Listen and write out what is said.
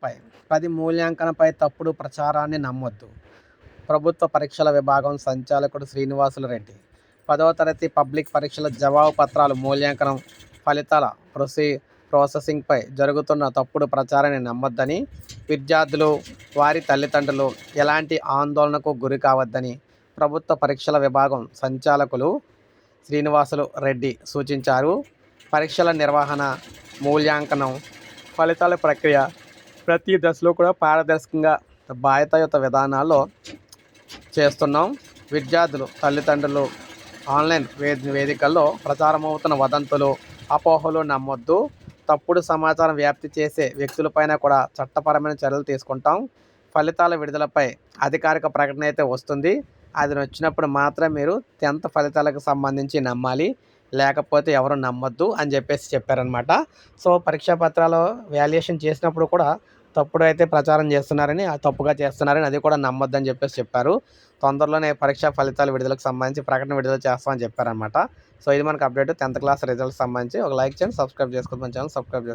పై 10 మూల్యాంకనంపై తప్పుడు ప్రచారాన్ని నమ్మొద్దు. ప్రభుత్వ పరీక్షల విభాగం సంచాలకుడు శ్రీనివాసులు రెడ్డి. 10వ తరగతి పబ్లిక్ పరీక్షల జవాబు పత్రాలు మూల్యాంకనం ఫలితాల ప్రాసెసింగ్పై జరుగుతున్న తప్పుడు ప్రచారాన్ని నమ్మొద్దని, విద్యార్థులు, వారి తల్లిదండ్రులు ఎలాంటి ఆందోళనకు గురి కావద్దని ప్రభుత్వ పరీక్షల విభాగం సంచాలకులు శ్రీనివాసులు రెడ్డి సూచించారు. పరీక్షల నిర్వహణ, మూల్యాంకనం, ఫలితాల ప్రక్రియ ప్రతి దశలో కూడా పారదర్శకంగా, బాధ్యతాయుత విధానాల్లో చేస్తున్నాం. విద్యార్థులు, తల్లిదండ్రులు ఆన్లైన్ వేదికల్లో ప్రచారమవుతున్న వదంతులు, అపోహలు నమ్మొద్దు. తప్పుడు సమాచారం వ్యాప్తి చేసే వ్యక్తులపైన కూడా చట్టపరమైన చర్యలు తీసుకుంటాం. ఫలితాల విడుదలపై అధికారిక ప్రకటన అయితే వస్తుంది. అది వచ్చినప్పుడు మాత్రం మీరు 10th ఫలితాలకు సంబంధించి నమ్మాలి, లేకపోతే ఎవరు నమ్మొద్దు అని చెప్పారనమాట. సో పరీక్షా పత్రాలు వాల్యుయేషన్ చేసినప్పుడు కూడా తప్పుడు అయితే ప్రచారం చేస్తున్నారని, తప్పుగా చేస్తున్నారని, అది కూడా నమ్మొద్దని చెప్పారు. తొందరలోనే పరీక్షా ఫలితాల విడుదలకు సంబంధించి ప్రకటన విడుదల చేస్తామని చెప్పారనమాట. సో ఇది మనకు అప్డేట్ 10th క్లాస్ రిజల్ట్స్ సంబంధించి. ఒక లైక్ చేయండి, సబ్స్క్రైబ్ చేసుకోండి, మన ఛానల్ సబ్స్క్రైబ్ చేసుకోండి.